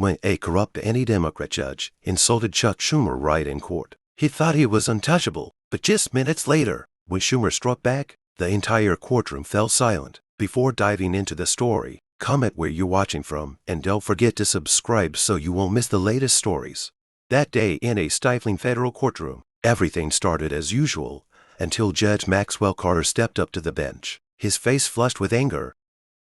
when a corrupt anti-Democrat judge insulted Chuck Schumer right in court. He thought he was untouchable, but just minutes later, when Schumer struck back, the entire courtroom fell silent. Before diving into the story, comment where you're watching from, and don't forget to subscribe so you won't miss the latest stories. That day in a stifling federal courtroom, everything started as usual until Judge Maxwell Carter stepped up to the bench, his face flushed with anger.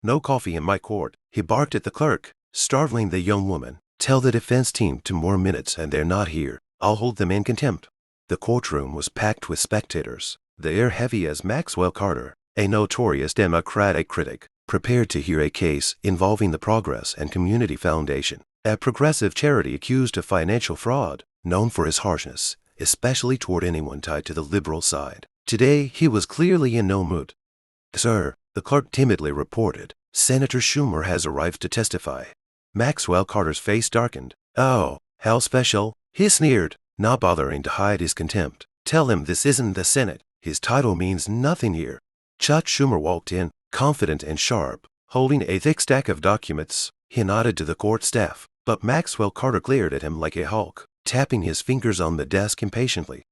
"No coffee in my court," he barked at the clerk, startling the young woman. "Tell the defense team 2 more minutes and they're not here. I'll hold them in contempt." The courtroom was packed with spectators, the air heavy as Maxwell Carter, a notorious Democratic critic, prepared to hear a case involving the Progress and Community Foundation, a progressive charity accused of financial fraud, known for its harshness, especially toward anyone tied to the liberal side. Today, he was clearly in no mood. "Sir," the clerk timidly reported, "Senator Schumer has arrived to testify." Maxwell Carter's face darkened. "Oh, how special," he sneered, not bothering to hide his contempt. "Tell him this isn't the Senate. His title means nothing here." Chuck Schumer walked in, confident and sharp, holding a thick stack of documents. He nodded to the court staff, but Maxwell Carter glared at him like a hawk, tapping his fingers on the desk impatiently.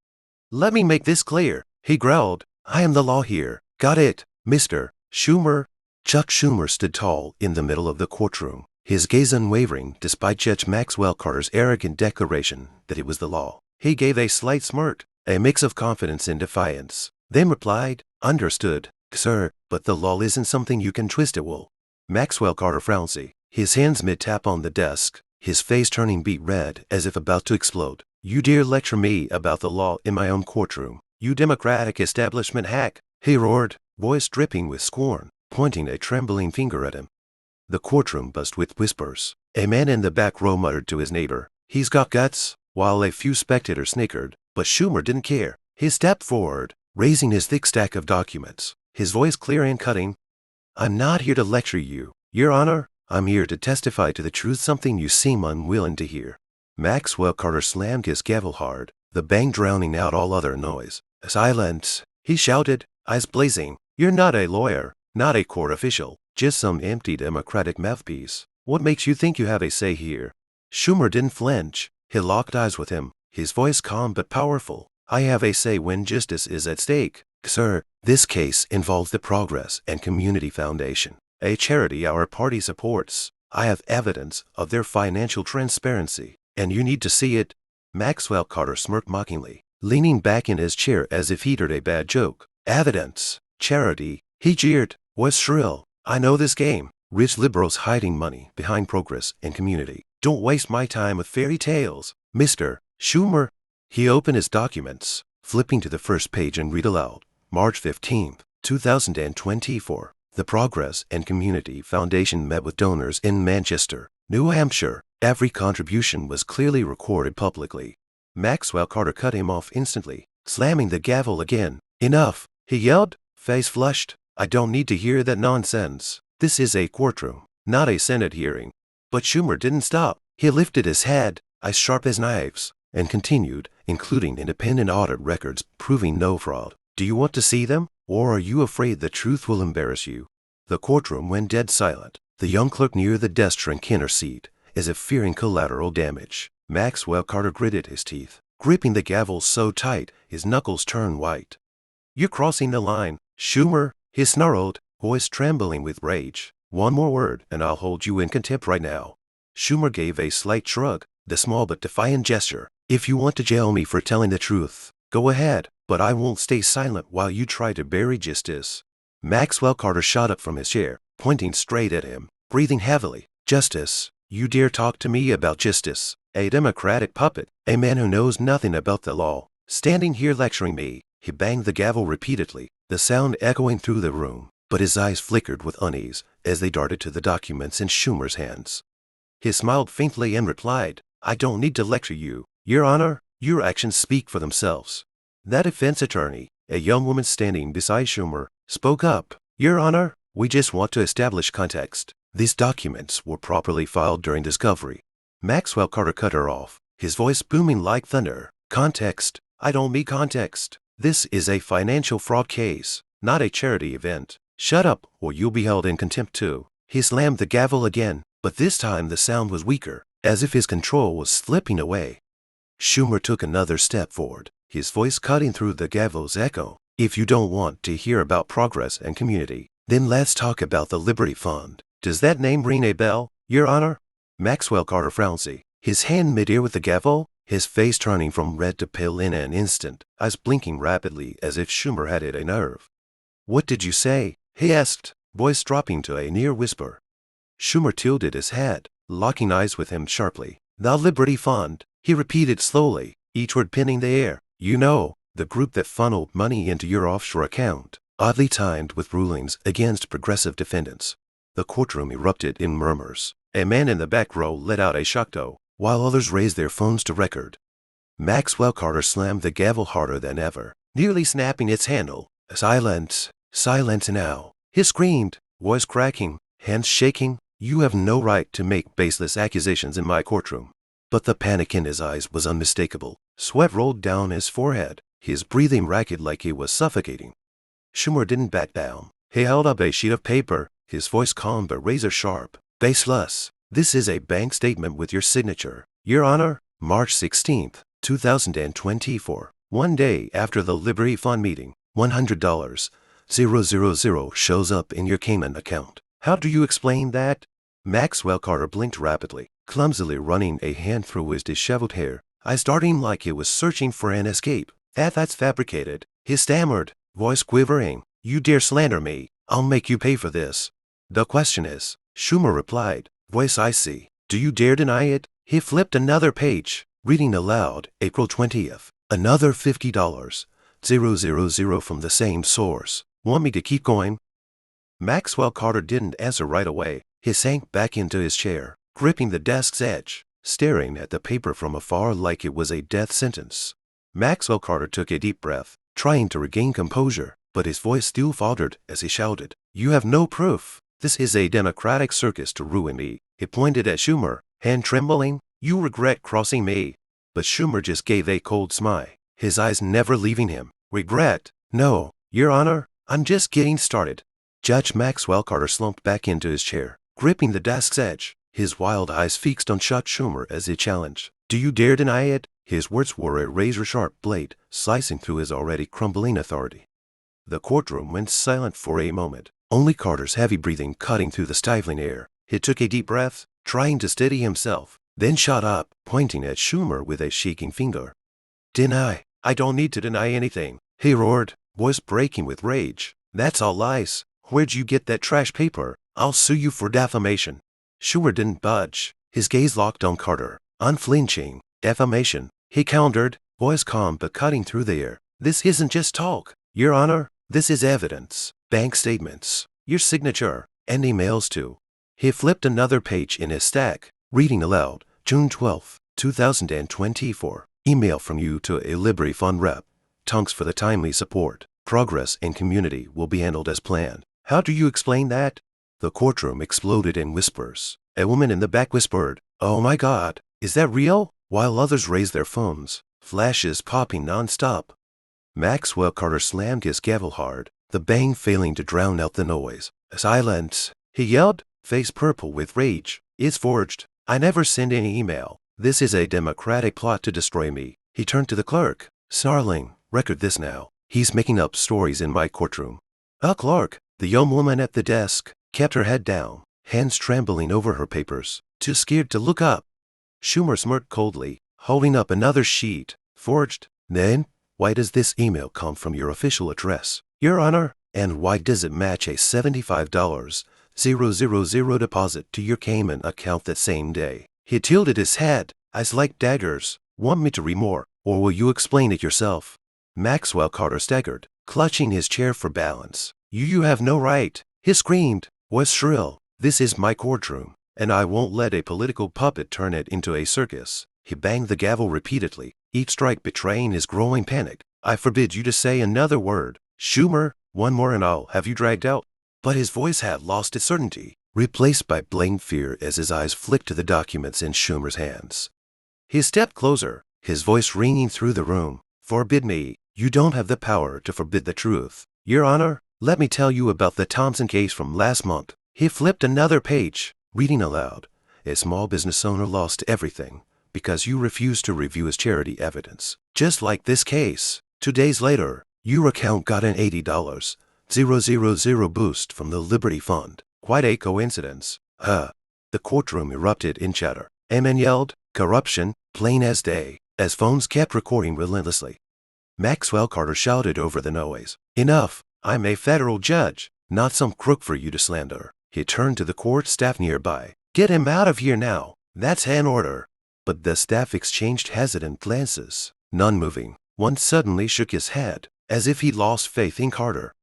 "Let me make this clear," he growled. "I am the law here. Got it, Mr. Schumer?" Chuck Schumer stood tall in the middle of the courtroom, his gaze unwavering despite Judge Maxwell Carter's arrogant declaration that it was the law. He gave a slight smirk, a mix of confidence and defiance, then replied, "Understood, sir, but the law isn't something you can twist it will." Maxwell Carter frowned, his hands mid-tap on the desk, his face turning beet red as if about to explode. "You dare lecture me about the law in my own courtroom, you Democratic establishment hack," he roared, voice dripping with scorn, pointing a trembling finger at him. The courtroom buzzed with whispers. A man in the back row muttered to his neighbor, "He's got guts," while a few spectators snickered, but Schumer didn't care. He stepped forward, raising his thick stack of documents, his voice clear and cutting. "I'm not here to lecture you, Your Honor. I'm here to testify to the truth, something you seem unwilling to hear." Maxwell Carter slammed his gavel hard, the bang drowning out all other noise. "Silence," he shouted, eyes blazing. "You're not a lawyer, not a court official, just some empty Democratic mouthpiece. What makes you think you have a say here?" Schumer didn't flinch. He locked eyes with him, his voice calm but powerful. "I have a say when justice is at stake, sir. This case involves the Progress and Community Foundation, a charity our party supports. I have evidence of their financial transparency, and you need to see it." Maxwell Carter smirked mockingly, leaning back in his chair as if he'd heard a bad joke. "Evidence, charity," he jeered, voice shrill. "I know this game. Rich liberals hiding money behind Progress and Community. Don't waste my time with fairy tales, Mr. Schumer." He opened his documents, flipping to the first page and read aloud. March 15, 2024. The Progress and Community Foundation met with donors in Manchester, New Hampshire. Every contribution was clearly recorded publicly. Maxwell Carter cut him off instantly, slamming the gavel again. "Enough," he yelled, face flushed. "I don't need to hear that nonsense. This is a courtroom, not a Senate hearing." But Schumer didn't stop. He lifted his head, eyes sharp as knives, and continued, including independent audit records proving no fraud. "Do you want to see them, or are you afraid the truth will embarrass you?" The courtroom went dead silent. The young clerk near the desk shrank in her seat, as if fearing collateral damage. Maxwell Carter gritted his teeth, gripping the gavel so tight his knuckles turned white. "You're crossing the line, Schumer," he snarled, voice trembling with rage. "One more word and I'll hold you in contempt right now." Schumer gave a slight shrug, the small but defiant gesture. "If you want to jail me for telling the truth, go ahead, but I won't stay silent while you try to bury justice." Maxwell Carter shot up from his chair, pointing straight at him, breathing heavily. "Justice? You dare talk to me about justice? A Democratic puppet, a man who knows nothing about the law, standing here lecturing me." He banged the gavel repeatedly, the sound echoing through the room, but his eyes flickered with unease as they darted to the documents in Schumer's hands. He smiled faintly and replied, "I don't need to lecture you, Your Honor. Your actions speak for themselves." That defense attorney, a young woman standing beside Schumer, spoke up. "Your Honor, we just want to establish context. These documents were properly filed during discovery." Maxwell Carter cut her off, his voice booming like thunder. "Context? I don't need context. This is a financial fraud case, not a charity event. Shut up, or you'll be held in contempt too." He slammed the gavel again, but this time the sound was weaker, as if his control was slipping away. Schumer took another step forward, his voice cutting through the gavel's echo. If you don't want to hear about progress and community, then let's talk about the Liberty Fund. Does that name ring a bell, Your Honor? Maxwell Carter frowned, his hand mid-air with the gavel, his face turning from red to pale in an instant, eyes blinking rapidly as if Schumer had hit a nerve. What did you say? He asked, voice dropping to a near whisper. Schumer tilted his head, locking eyes with him sharply. The Liberty Fund, he repeated slowly, each word pinning the air. You know, the group that funneled money into your offshore account, oddly timed with rulings against progressive defendants. The courtroom erupted in murmurs. A man in the back row let out a shocked "oh," while others raised their phones to record. Maxwell Carter slammed the gavel harder than ever, nearly snapping its handle. Silence, silence now, he screamed, voice cracking, hands shaking. You have no right to make baseless accusations in my courtroom. But the panic in his eyes was unmistakable. Sweat rolled down his forehead, his breathing ragged like he was suffocating. Schumer didn't back down. He held up a sheet of paper, his voice calm but razor sharp. Baseless. This is a bank statement with your signature, Your Honor. March 16, 2024. 1 day after the Liberty Fund meeting, $100, 000 shows up in your Cayman account. How do you explain that? Maxwell Carter blinked rapidly, clumsily running a hand through his disheveled hair, eyes darting like he was searching for an escape. That's fabricated, he stammered, voice quivering. You dare slander me, I'll make you pay for this. The question is, Schumer replied, voice icy, do you dare deny it? He flipped another page, reading aloud, April 20th, another $50, 000 from the same source. Want me to keep going? Maxwell Carter didn't answer right away. He sank back into his chair, gripping the desk's edge, staring at the paper from afar like it was a death sentence. Maxwell Carter took a deep breath, trying to regain composure, but his voice still faltered as he shouted, You have no proof. This is a Democratic circus to ruin me. He pointed at Schumer, hand trembling. You regret crossing me. But Schumer just gave a cold smile, his eyes never leaving him. Regret? No, Your Honor, I'm just getting started. Judge Maxwell Carter slumped back into his chair, gripping the desk's edge, his wild eyes fixed on Chuck Schumer as he challenged. Do you dare deny it? His words were a razor-sharp blade, slicing through his already crumbling authority. The courtroom went silent for a moment, only Carter's heavy breathing cutting through the stifling air. He took a deep breath, trying to steady himself, then shot up, pointing at Schumer with a shaking finger. Deny? I don't need to deny anything, he roared, voice breaking with rage. That's all lies. Where'd you get that trash paper? I'll sue you for defamation. Schumer didn't budge, his gaze locked on Carter, unflinching. Defamation, he countered, voice calm but cutting through the air. This isn't just talk, Your Honor. This is evidence, bank statements, your signature, and emails too. He flipped another page in his stack, reading aloud, June 12, 2024. Email from you to a Liberty Fund rep. Thanks for the timely support. Progress and community will be handled as planned. How do you explain that? The courtroom exploded in whispers. A woman in the back whispered, Oh my God, is that real? While others raised their phones, flashes popping non-stop. Maxwell Carter slammed his gavel hard, the bang failing to drown out the noise. Silence, he yelled, face purple with rage. It's forged. I never sent any email. This is a Democratic plot to destroy me. He turned to the clerk, snarling, record this now. He's making up stories in my courtroom. A clerk, the young woman at the desk, kept her head down, hands trembling over her papers, too scared to look up. Schumer smirked coldly, holding up another sheet. Forged? Then, why does this email come from your official address, Your Honor? And why does it match a $75, 000 deposit to your Cayman account that same day? He tilted his head, eyes like daggers. Want me to read more, or will you explain it yourself? Maxwell Carter staggered, clutching his chair for balance. You have no right, he screamed, voice shrill. This is my courtroom, and I won't let a political puppet turn it into a circus. He banged the gavel repeatedly, each strike betraying his growing panic. I forbid you to say another word. Schumer, one more and I'll have you dragged out. But his voice had lost its certainty, replaced by blatant fear as his eyes flicked to the documents in Schumer's hands. He stepped closer, his voice ringing through the room. Forbid me. You don't have the power to forbid the truth. Your Honor, let me tell you about the Thompson case from last month. He flipped another page, reading aloud, A small business owner lost everything because you refused to review his charity evidence. Just like this case. 2 days later, your account got an $80,000 boost from the Liberty Fund. Quite a coincidence. The courtroom erupted in chatter. A man yelled, "Corruption, plain as day," as phones kept recording relentlessly. Maxwell Carter shouted over the noise, "Enough! I'm a federal judge, not some crook for you to slander." He turned to the court staff nearby. "Get him out of here now. That's an order." But the staff exchanged hesitant glances, none moving. One suddenly shook his head, as if he'd lost faith in Carter.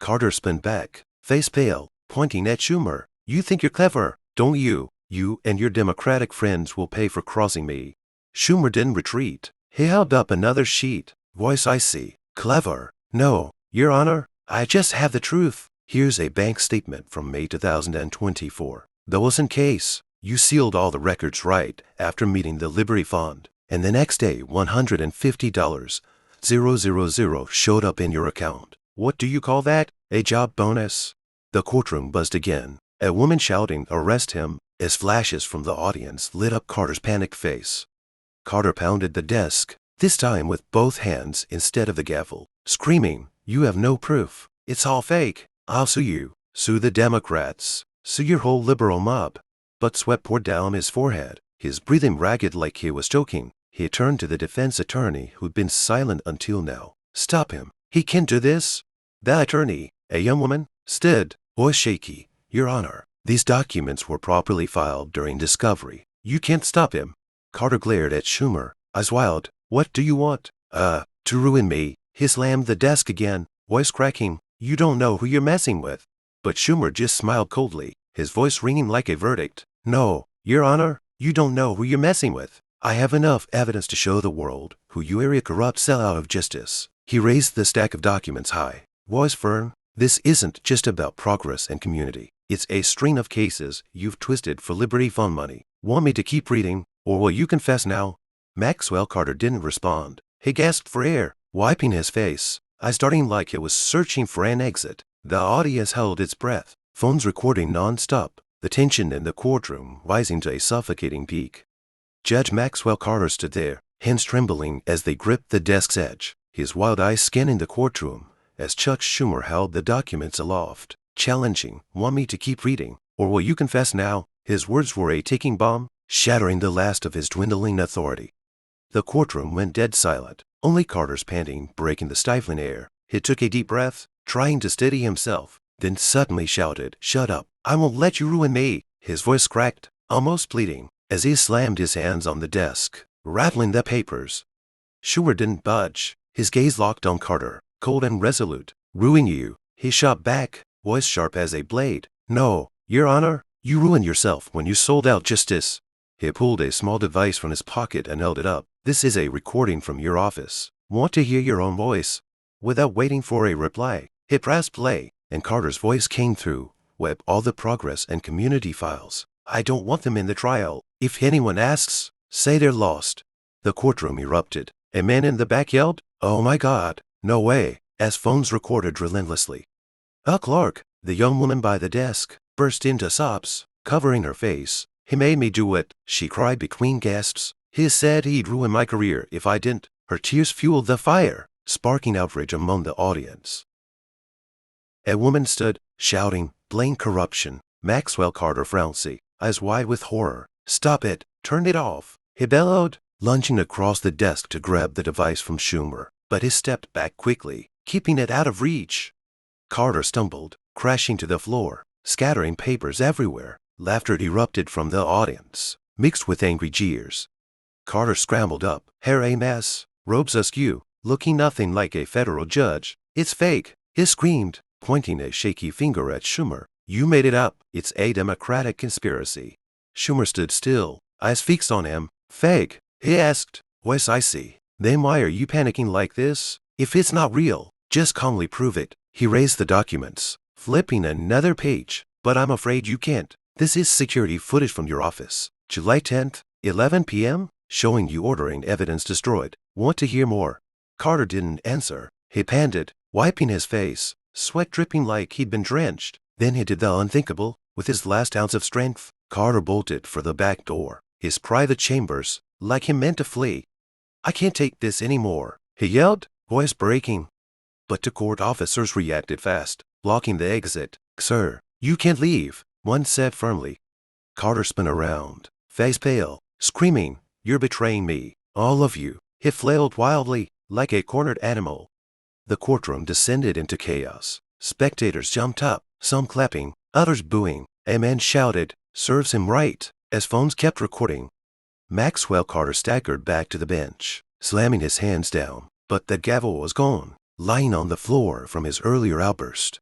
Carter spun back, face pale, pointing at Schumer. "You think you're clever, don't you? You and your Democratic friends will pay for crossing me." Schumer didn't retreat. He held up another sheet. Voice icy. "Clever? No, Your Honor, I just have the truth. Here's a bank statement from May 2024. That wasn't case. You sealed all the records right after meeting the Liberty Fund, and the next day $150,000 showed up in your account. What do you call that? A job bonus?" The courtroom buzzed again. A woman shouting, "Arrest him," as flashes from the audience lit up Carter's panicked face. Carter pounded the desk, this time with both hands instead of the gavel, screaming, "You have no proof. It's all fake. I'll sue you. Sue the Democrats. Sue your whole liberal mob." But sweat poured down his forehead, his breathing ragged like he was choking. He turned to the defense attorney who'd been silent until now. "Stop him. He can't do this." The attorney, a young woman, stood, voice shaky. "Your Honor, these documents were properly filed during discovery. You can't stop him." Carter glared at Schumer, eyes wild. "What do you want?" To ruin me." He slammed the desk again, voice cracking. "You don't know who you're messing with." But Schumer just smiled coldly, his voice ringing like a verdict. "No, Your Honor, you don't know who you're messing with. I have enough evidence to show the world who you are, a corrupt sellout of justice." He raised the stack of documents high, voice firm. "This isn't just about progress and community. It's a string of cases you've twisted for Liberty Fund money. Want me to keep reading, or will you confess now?" Maxwell Carter didn't respond. He gasped for air, wiping his face, eyes starting like he was searching for an exit. The audience held its breath, phones recording non-stop, the tension in the courtroom rising to a suffocating peak. Judge Maxwell Carter stood there, hands trembling as they gripped the desk's edge, his wild eyes scanning the courtroom as Chuck Schumer held the documents aloft, challenging, "Want me to keep reading, or will you confess now?" His words were a ticking bomb, shattering the last of his dwindling authority. The courtroom went dead silent, only Carter's panting breaking the stifling air. He took a deep breath, trying to steady himself, then suddenly shouted, "Shut up. I won't let you ruin me." His voice cracked, almost pleading, as he slammed his hands on the desk, rattling the papers. Schumer didn't budge, his gaze locked on Carter, cold and resolute. "Ruin you?" He shot back, voice sharp as a blade. "No, Your Honor, you ruined yourself when you sold out justice." He pulled a small device from his pocket and held it up. "This is a recording from your office. Want to hear your own voice?" Without waiting for a reply, he pressed play, and Carter's voice came through. "Web all the progress and community files. I don't want them in the trial. If anyone asks, say they're lost." The courtroom erupted. A man in the back yelled, "Oh my God, no way," as phones recorded relentlessly. A clerk, the young woman by the desk, burst into sobs, covering her face. "He made me do it," she cried between gasps. "He said he'd ruin my career if I didn't." Her tears fueled the fire, sparking outrage among the audience. A woman stood, shouting, "Blame corruption." Maxwell Carter frowned, eyes wide with horror. "Stop it. Turn it off," he bellowed, lunging across the desk to grab the device from Schumer. But he stepped back quickly, keeping it out of reach. Carter stumbled, crashing to the floor, scattering papers everywhere. Laughter erupted from the audience, mixed with angry jeers. Carter scrambled up, hair a mess, robes askew, looking nothing like a federal judge. "It's fake," he screamed, pointing a shaky finger at Schumer. "You made it up. It's a Democratic conspiracy." Schumer stood still, eyes fixed on him. "Fake?" he asked, voice icy. "Then why are you panicking like this? If it's not real, just calmly prove it." He raised the documents, flipping another page. "But I'm afraid you can't. This is security footage from your office. July 10th, 11 p.m., showing you ordering evidence destroyed. Want to hear more?" Carter didn't answer. He panted, wiping his face, sweat dripping like he'd been drenched. Then he did the unthinkable. With his last ounce of strength, Carter bolted for the back door, his private chambers, like he meant to flee. "I can't take this anymore," he yelled, voice breaking. But the court officers reacted fast, blocking the exit. "Sir, you can't leave," one said firmly. Carter spun around, face pale, screaming, "You're betraying me, all of you." He flailed wildly, like a cornered animal. The courtroom descended into chaos. Spectators jumped up, some clapping, others booing. A man shouted, "Serves him right," as phones kept recording. Maxwell Carter staggered back to the bench, slamming his hands down, but the gavel was gone, lying on the floor from his earlier outburst.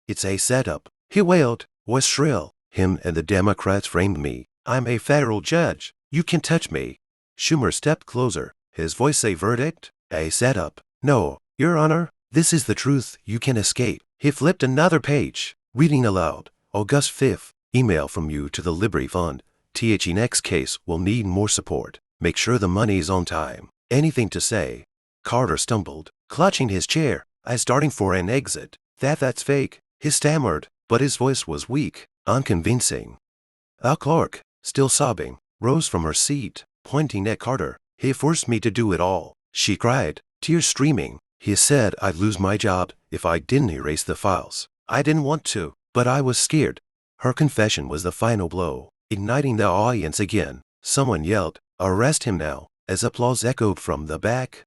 "It's a setup," he wailed, voice shrill. "Him and the Democrats framed me. I'm a federal judge. You can touch me." Schumer stepped closer, his voice a verdict. "A setup. No, Your Honor, this is the truth. You can escape." He flipped another page, reading aloud. "August 5th, email from you to the Liberty Fund. The next case will need more support. Make sure the money is on time." Anything to say? Carter stumbled, clutching his chair, starting for an exit. That's fake," he stammered, but his voice was weak, unconvincing. A clerk, still sobbing, rose from her seat, pointing at Carter. "He forced me to do it all," she cried, tears streaming. "He said I'd lose my job if I didn't erase the files. I didn't want to, but I was scared." Her confession was the final blow, igniting the audience again. Someone yelled, "Arrest him now," as applause echoed from the back.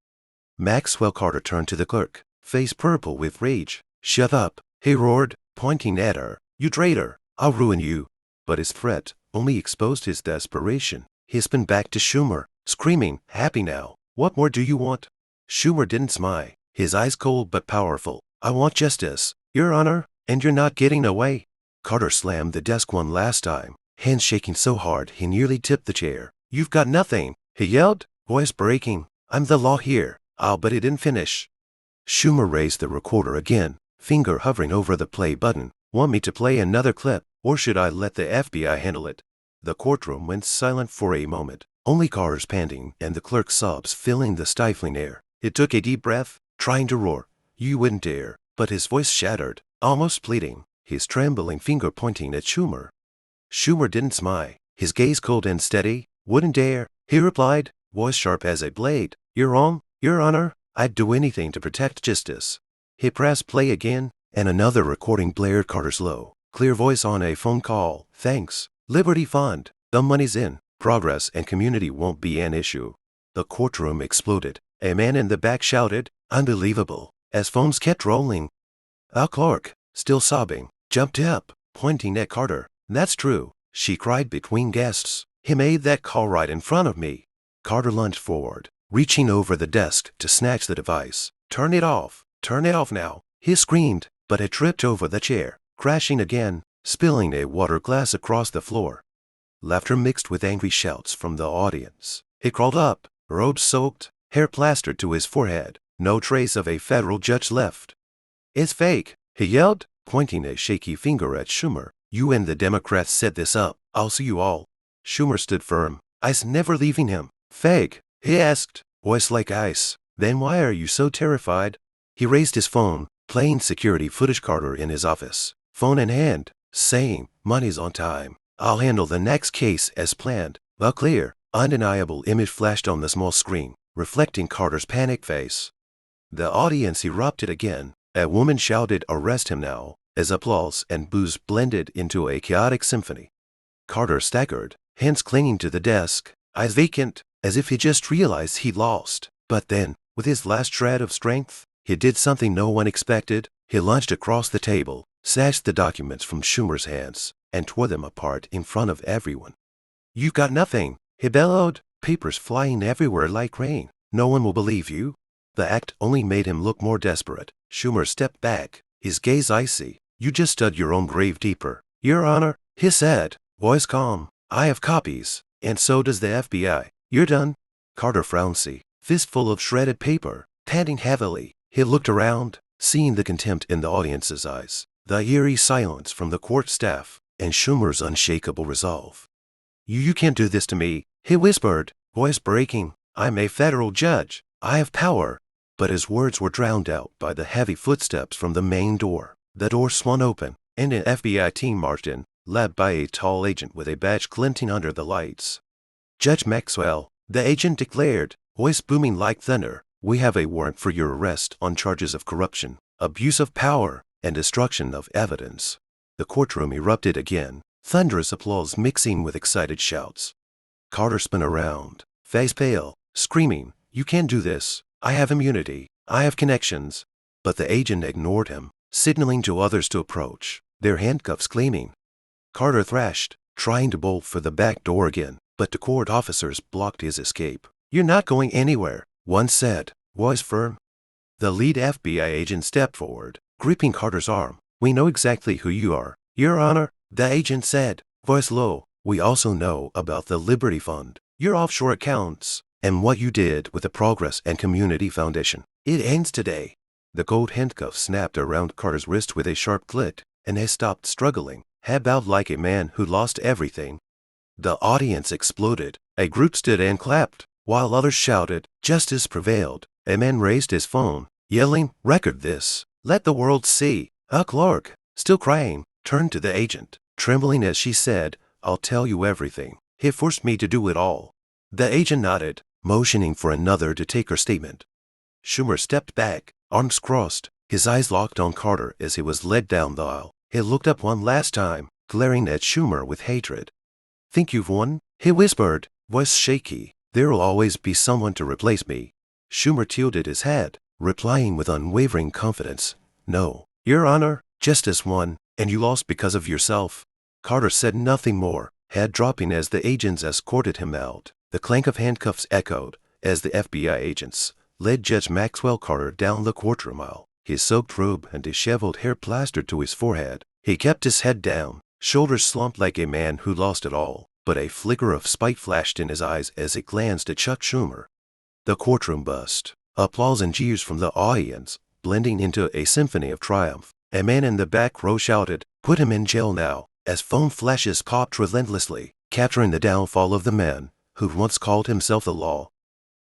Maxwell Carter turned to the clerk, face purple with rage. "Shut up," he roared, pointing at her. "You traitor, I'll ruin you." But his threat only exposed his desperation. He spun back to Schumer, screaming, "Happy now? What more do you want?" Schumer didn't smile, his eyes cold but powerful. "I want justice, Your Honor, and you're not getting away." Carter slammed the desk one last time, hands shaking so hard he nearly tipped the chair. "You've got nothing," he yelled, voice breaking. "I'm the law here." But he didn't finish. Schumer raised the recorder again, finger hovering over the play button. "Want me to play another clip, or should I let the FBI handle it?" The courtroom went silent for a moment, only Carter's panting and the clerk's sobs filling the stifling air. He took a deep breath, trying to roar, "You wouldn't dare," but his voice shattered, almost pleading, his trembling finger pointing at Schumer. Schumer didn't smile, his gaze cold and steady. "Wouldn't dare," he replied, voice sharp as a blade. "You're wrong, Your Honor. I'd do anything to protect justice." He pressed play again, and another recording blared Carter's low, clear voice on a phone call. "Thanks, Liberty Fund. The money's in. Progress and community won't be an issue." The courtroom exploded. A man in the back shouted, "Unbelievable," as phones kept rolling. A clerk, still sobbing, jumped up, pointing at Carter. "That's true," she cried between gasps. "He made that call right in front of me." Carter lunged forward, reaching over the desk to snatch the device. Turn it off now," he screamed, but had tripped over the chair, crashing again, spilling a water glass across the floor. Laughter mixed with angry shouts from the audience. He crawled up, robe soaked, hair plastered to his forehead, no trace of a federal judge left. "It's fake," he yelled, pointing a shaky finger at Schumer. "You and the Democrats set this up. I'll see you all." Schumer stood firm. "I's never leaving him." "Fake?" he asked, voice like ice. "Then why are you so terrified?" He raised his phone, playing security footage. Carter in his office, phone in hand, saying, "Money's on time. I'll handle the next case as planned." A clear, undeniable image flashed on the small screen, reflecting Carter's panicked face. The audience erupted again. A woman shouted, "Arrest him now," as applause and boos blended into a chaotic symphony. Carter staggered, hands clinging to the desk, eyes vacant, as if he just realized he'd lost. But then, with his last shred of strength, he did something no one expected. He lunged across the table, snatched the documents from Schumer's hands, and tore them apart in front of everyone. "You've got nothing," he bellowed, papers flying everywhere like rain. "No one will believe you." The act only made him look more desperate. Schumer stepped back, his gaze icy. "You just dug your own grave deeper, Your Honor," he said, voice calm. "I have copies, and so does the FBI. You're done." Carter frowned, fistful of shredded paper, panting heavily. He looked around, seeing the contempt in the audience's eyes, the eerie silence from the court staff, and Schumer's unshakable resolve. You can't do this to me," he whispered, voice breaking. "I'm a federal judge. I have power." But his words were drowned out by the heavy footsteps from the main door. The door swung open, and an FBI team marched in, led by a tall agent with a badge glinting under the lights. "Judge Maxwell," the agent declared, voice booming like thunder, "we have a warrant for your arrest on charges of corruption, abuse of power, and destruction of evidence." The courtroom erupted again, thunderous applause mixing with excited shouts. Carter spun around, face pale, screaming, "You can't do this. I have immunity. I have connections." But the agent ignored him, signaling to others to approach, their handcuffs gleaming. Carter thrashed, trying to bolt for the back door again, but the court officers blocked his escape. "You're not going anywhere," one said, voice firm. The lead FBI agent stepped forward, gripping Carter's arm. "We know exactly who you are, Your Honor," the agent said, voice low. "We also know about the Liberty Fund, your offshore accounts, and what you did with the Progress and Community Foundation. It ends today." The gold handcuff snapped around Carter's wrist with a sharp click, and he stopped struggling, head bowed like a man who lost everything. The audience exploded. A group stood and clapped, while others shouted. Justice prevailed. A man raised his phone, yelling, "Record this. Let the world see." A clerk, still crying, turned to the agent, trembling as she said, "I'll tell you everything. He forced me to do it all." The agent nodded, motioning for another to take her statement. Schumer stepped back, arms crossed, his eyes locked on Carter as he was led down the aisle. He looked up one last time, glaring at Schumer with hatred. "Think you've won?" he whispered, voice shaky. "There'll always be someone to replace me." Schumer tilted his head, replying with unwavering confidence, "No, Your Honor, justice won, and you lost because of yourself." Carter said nothing more, head dropping as the agents escorted him out. The clank of handcuffs echoed as the FBI agents led Judge Maxwell Carter down the courtroom aisle, his soaked robe and disheveled hair plastered to his forehead. He kept his head down, shoulders slumped like a man who lost it all, but a flicker of spite flashed in his eyes as he glanced at Chuck Schumer. The courtroom buzzed, applause and jeers from the audience, blending into a symphony of triumph. A man in the back row shouted, "Put him in jail now," as phone flashes popped relentlessly, capturing the downfall of the man who'd once called himself the law.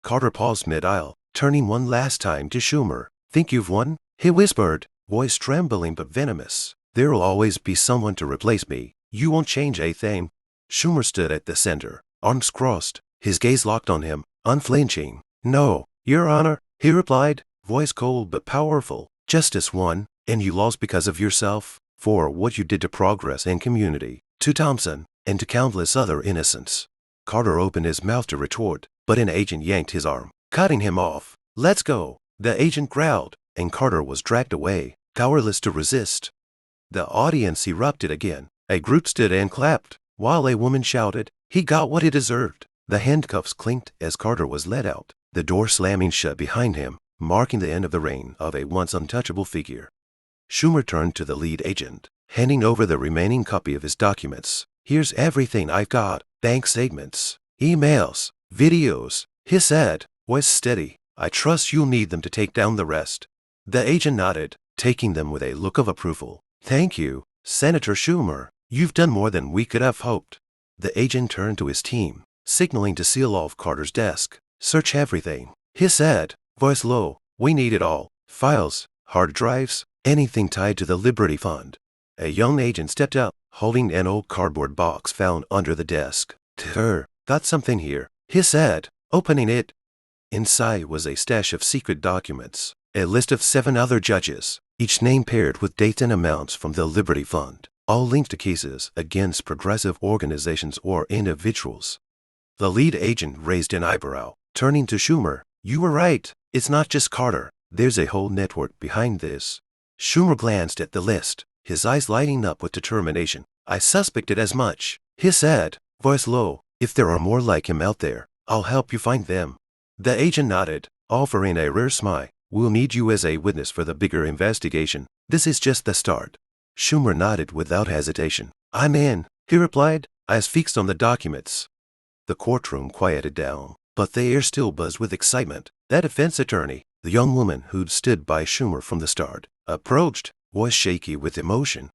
Carter paused mid-aisle, turning one last time to Schumer. "Think you've won?" he whispered, voice trembling but venomous. "There'll always be someone to replace me. You won't change a thing." Schumer stood at the center, arms crossed, his gaze locked on him, unflinching. "No, Your Honor," he replied, voice cold but powerful. "Justice won, and you lost because of yourself, for what you did to Progress and Community, to Thompson, and to countless other innocents." Carter opened his mouth to retort, but an agent yanked his arm, cutting him off. "Let's go," the agent growled, and Carter was dragged away, powerless to resist. The audience erupted again. A group stood and clapped, while a woman shouted, "He got what he deserved." The handcuffs clinked as Carter was led out, the door slamming shut behind him, marking the end of the reign of a once untouchable figure. Schumer turned to the lead agent, handing over the remaining copy of his documents. "Here's everything I've got, bank statements, emails, videos," he said, voice steady. "I trust you'll need them to take down the rest." The agent nodded, taking them with a look of approval. "Thank you, Senator Schumer. You've done more than we could have hoped." The agent turned to his team, signaling to seal off Carter's desk. "Search everything," he said, voice low. "We need it all. Files, hard drives, anything tied to the Liberty Fund." A young agent stepped up, holding an old cardboard box found under the desk. "Got something here," he said, opening it. Inside was a stash of secret documents, a list of 7 other judges, each name paired with dates and amounts from the Liberty Fund, all linked to cases against progressive organizations or individuals. The lead agent raised an eyebrow, turning to Schumer. "You were right. It's not just Carter. There's a whole network behind this." Schumer glanced at the list, his eyes lighting up with determination. "I suspected as much," he said, voice low. "If there are more like him out there, I'll help you find them." The agent nodded, offering a rare smile. "We'll need you as a witness for the bigger investigation. This is just the start." Schumer nodded without hesitation. "I'm in," he replied, eyes fixed on the documents. The courtroom quieted down, but the air still buzzed with excitement. That defense attorney, the young woman who'd stood by Schumer from the start, approached, voice shaky with emotion.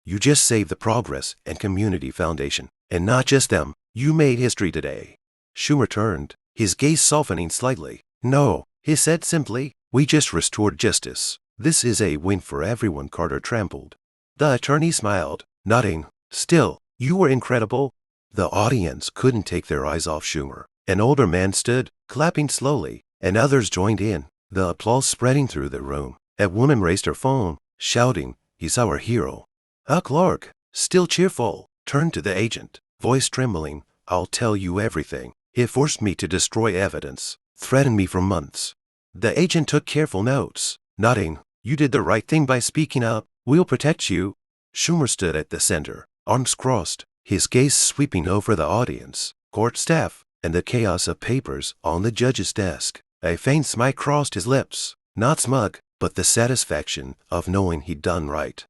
"You just saved the Progress and Community Foundation, and not just them. You made history today." Schumer turned, his gaze softening slightly. "No," he said simply, "we just restored justice. This is a win for everyone Carter trampled." The attorney smiled, nodding, Still, you were incredible. The audience couldn't take their eyes off Schumer. An older man stood, clapping slowly, and others joined in, the applause spreading through the room. A woman raised her phone, shouting, "He's our hero." A clerk, still cheerful, turned to the agent, voice trembling, "I'll tell you everything. He forced me to destroy evidence, threatened me for months." The agent took careful notes, nodding, "You did the right thing by speaking up. We'll protect you." Schumer stood at the center, arms crossed, his gaze sweeping over the audience, court staff, and the chaos of papers on the judge's desk. A faint smile crossed his lips, not smug, but the satisfaction of knowing he'd done right.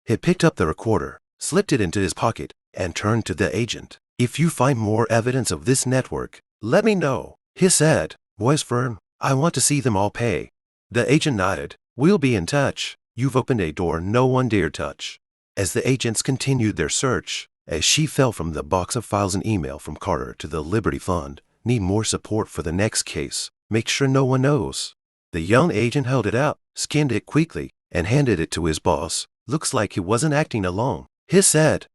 He picked up the recorder, slipped it into his pocket, and turned to the agent. "If you find more evidence of this network, let me know," he said, voice firm. "I want to see them all pay." The agent nodded. "We'll be in touch. You've opened a door no one dared touch." As the agents continued their search, as she fell from the box of files, an email from Carter to the Liberty Fund, "Need more support for the next case. Make sure no one knows." The young agent held it out, scanned it quickly, and handed it to his boss. "Looks like he wasn't acting alone," he said.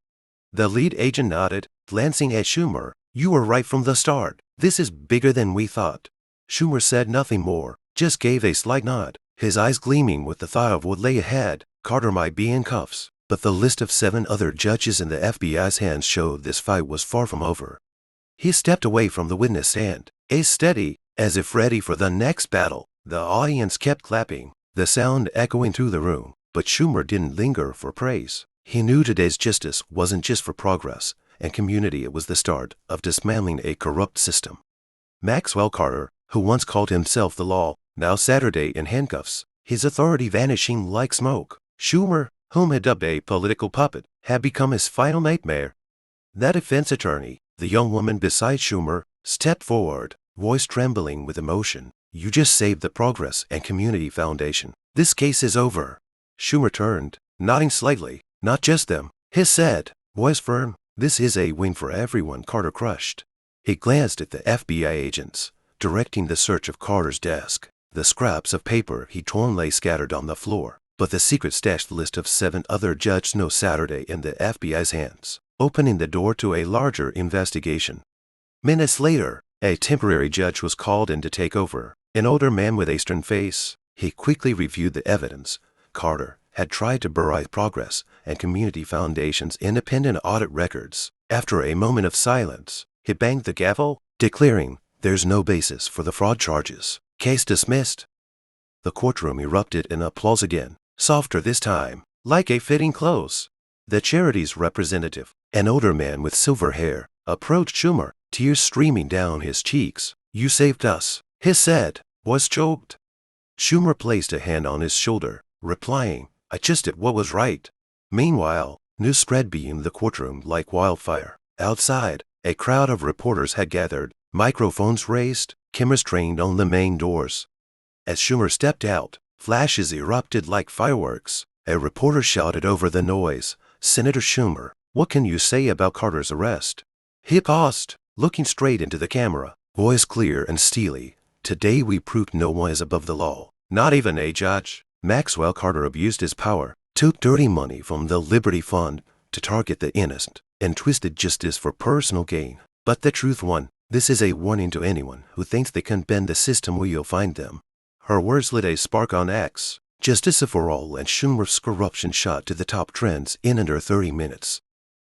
The lead agent nodded, glancing at Schumer. "You were right from the start. This is bigger than we thought." Schumer said nothing more, just gave a slight nod, his eyes gleaming with the thought of what lay ahead. Carter might be in cuffs, but the list of 7 other judges in the FBI's hands showed this fight was far from over. He stepped away from the witness stand, a steady, as if ready for the next battle. The audience kept clapping, the sound echoing through the room, but Schumer didn't linger for praise. He knew today's justice wasn't just for progress and community, it was the start of dismantling a corrupt system. Maxwell Carter, who once called himself the law, now Saturday in handcuffs, his authority vanishing like smoke. Schumer, whom he dubbed a political puppet, had become his final nightmare. That defense attorney, the young woman beside Schumer, stepped forward, voice trembling with emotion. "You just saved the Progress and Community Foundation. This case is over." Schumer turned, nodding slightly. "Not just them," he said, voice firm. "This is a win for everyone Carter crushed." He glanced at the FBI agents, directing the search of Carter's desk. The scraps of paper he'd torn lay scattered on the floor, but the secret stashed list of 7 other judges no Saturday in the FBI's hands, opening the door to a larger investigation. Minutes later, a temporary judge was called in to take over, an older man with a stern face. He quickly reviewed the evidence. Carter had tried to bury Progress and Community Foundation's independent audit records. After a moment of silence, he banged the gavel, declaring, "There's no basis for the fraud charges. Case dismissed." The courtroom erupted in applause again, softer this time, like a fitting close. The charity's representative, an older man with silver hair, approached Schumer, tears streaming down his cheeks. "You saved us," he said, voice choked. Schumer placed a hand on his shoulder, replying, "I just did what was right." Meanwhile, news spread beyond the courtroom like wildfire. Outside, a crowd of reporters had gathered, microphones raised, cameras trained on the main doors. As Schumer stepped out, flashes erupted like fireworks. A reporter shouted over the noise, "Senator Schumer, what can you say about Carter's arrest?" He paused, looking straight into the camera, voice clear and steely. "Today we proved no one is above the law, not even a judge." Maxwell Carter abused his power, took dirty money from the Liberty Fund to target the innocent, and twisted justice for personal gain. But the truth won. This is a warning to anyone who thinks they can bend the system where you'll find them. Her words lit a spark on X. Justice for all, and Schumer's corruption shot to the top trends in under 30 minutes.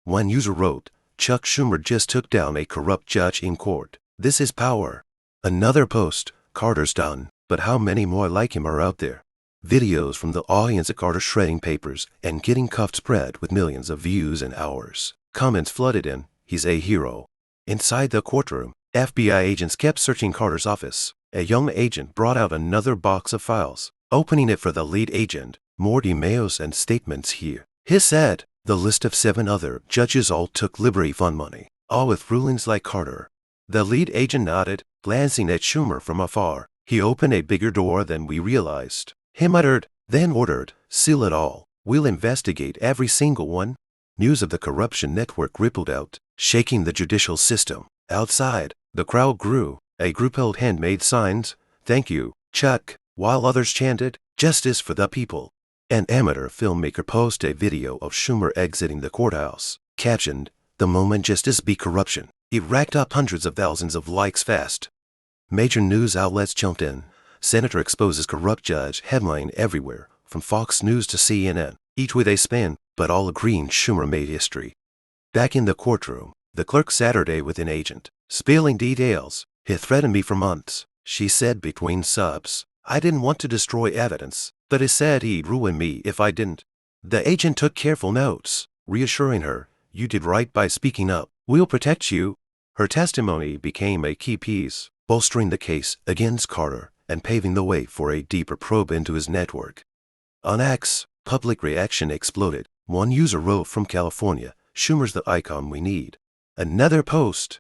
One user wrote, "Chuck Schumer just took down a corrupt judge in court. This is power." Another post, "Carter's done, but how many more like him are out there?" Videos from the audience of Carter shredding papers and getting cuffed spread with millions of views in hours. Comments flooded in, "He's a hero." Inside the courtroom, FBI agents kept searching Carter's office. A young agent brought out another box of files, opening it for the lead agent. "More emails and statements here," he said. The list of 7 other judges all took Liberty Fund money, all with rulings like Carter. The lead agent nodded, glancing at Schumer from afar. "He opened a bigger door than we realized," he muttered, then ordered, "Seal it all. We'll investigate every single one." News of the corruption network rippled out, shaking the judicial system. Outside, the crowd grew. A group held handmade signs, "Thank you, Chuck," while others chanted, "Justice for the people." An amateur filmmaker posted a video of Schumer exiting the courthouse, Captioned, "The moment justice be corruption." It racked up hundreds of thousands of likes fast. Major news outlets jumped in. Senator exposes corrupt judge, headline everywhere, from Fox News to CNN, each with a spin, but all agreeing Schumer made history. Back in the courtroom, the clerk Saturday with an agent, spilling details. "He threatened me for months," she said between sobs. "I didn't want to destroy evidence, but he said he'd ruin me if I didn't." The agent took careful notes, reassuring her, "You did right by speaking up. We'll protect you." Her testimony became a key piece, bolstering the case against Carter and paving the way for a deeper probe into his network. On X, public reaction exploded. One user wrote from California, "Schumer's the icon we need." Another post,